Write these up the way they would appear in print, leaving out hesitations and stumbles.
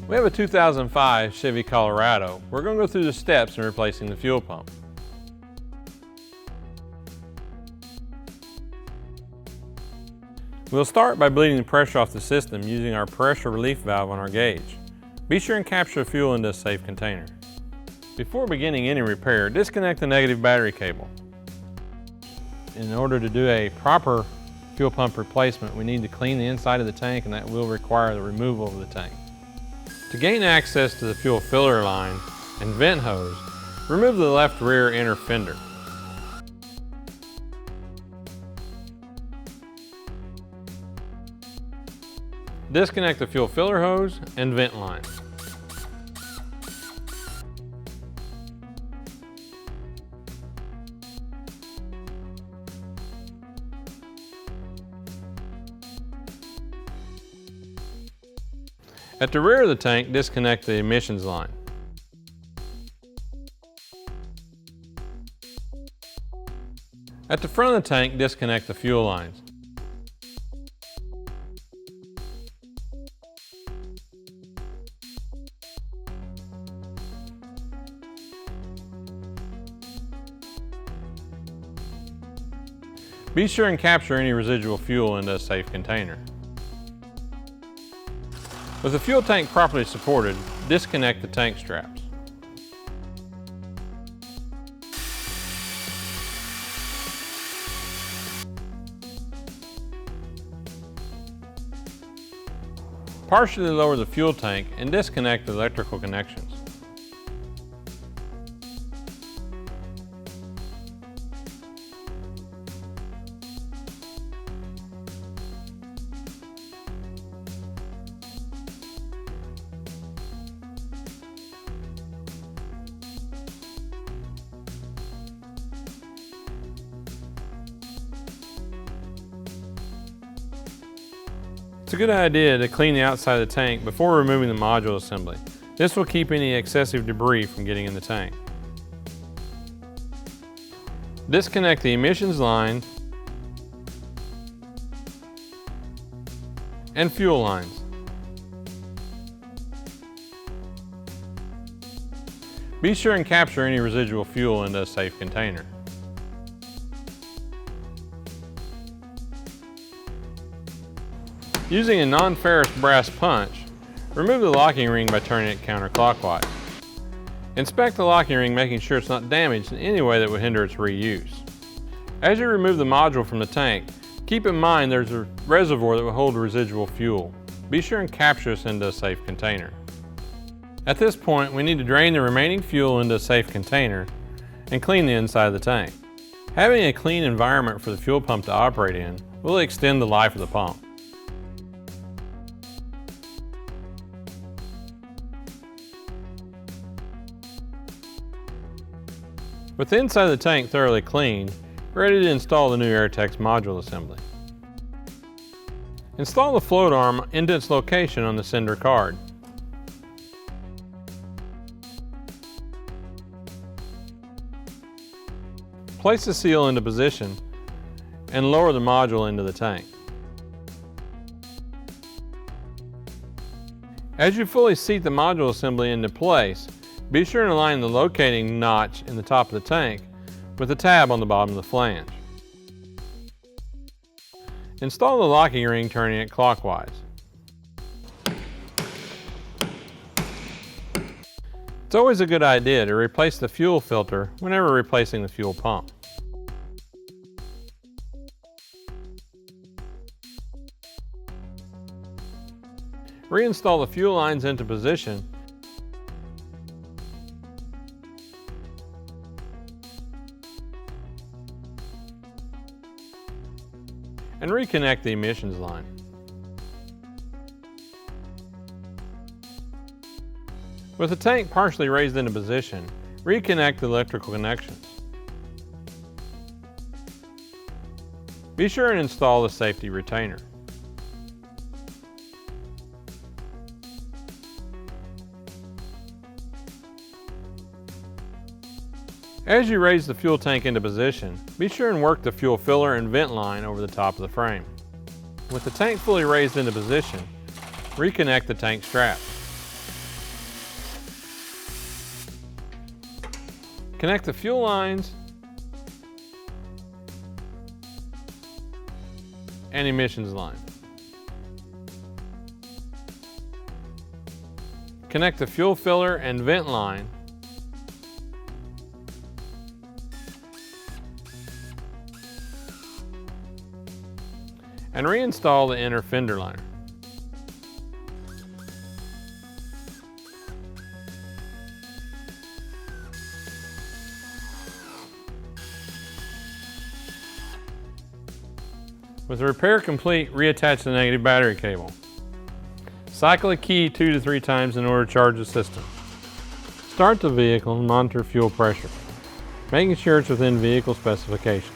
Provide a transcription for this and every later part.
We have a 2005 Chevy Colorado. We're going to go through the steps in replacing the fuel pump. We'll start by bleeding the pressure off the system using our pressure relief valve on our gauge. Be sure and capture the fuel into a safe container. Before beginning any repair, disconnect the negative battery cable. In order to do a proper fuel pump replacement, we need to clean the inside of the tank, and that will require the removal of the tank. To gain access to the fuel filler line and vent hose, remove the left rear inner fender. Disconnect the fuel filler hose and vent line. At the rear of the tank, disconnect the emissions line. At the front of the tank, disconnect the fuel lines. Be sure and capture any residual fuel into a safe container. With the fuel tank properly supported, disconnect the tank straps. Partially lower the fuel tank and disconnect the electrical connections. It's a good idea to clean the outside of the tank before removing the module assembly. This will keep any excessive debris from getting in the tank. Disconnect the emissions line and fuel lines. Be sure and capture any residual fuel into a safe container. Using a non-ferrous brass punch, remove the locking ring by turning it counterclockwise. Inspect the locking ring, making sure it's not damaged in any way that would hinder its reuse. As you remove the module from the tank, keep in mind there's a reservoir that will hold residual fuel. Be sure and capture this into a safe container. At this point, we need to drain the remaining fuel into a safe container and clean the inside of the tank. Having a clean environment for the fuel pump to operate in will extend the life of the pump. With the inside of the tank thoroughly cleaned, we're ready to install the new Airtex module assembly. Install the float arm into its location on the sender card. Place the seal into position and lower the module into the tank. As you fully seat the module assembly into place, be sure and align the locating notch in the top of the tank with the tab on the bottom of the flange. Install the locking ring turning it clockwise. It's always a good idea to replace the fuel filter whenever replacing the fuel pump. Reinstall the fuel lines into position and reconnect the emissions line. With the tank partially raised into position, reconnect the electrical connections. Be sure and install the safety retainer. As you raise the fuel tank into position, be sure and work the fuel filler and vent line over the top of the frame. With the tank fully raised into position, reconnect the tank strap. Connect the fuel lines and emissions line. Connect the fuel filler and vent line. And reinstall the inner fender liner. With the repair complete, reattach the negative battery cable. Cycle a key 2 to 3 times in order to charge the system. Start the vehicle and monitor fuel pressure, making sure it's within vehicle specifications.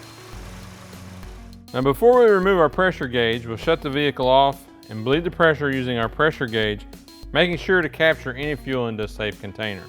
Now before we remove our pressure gauge, we'll shut the vehicle off and bleed the pressure using our pressure gauge, making sure to capture any fuel into a safe container.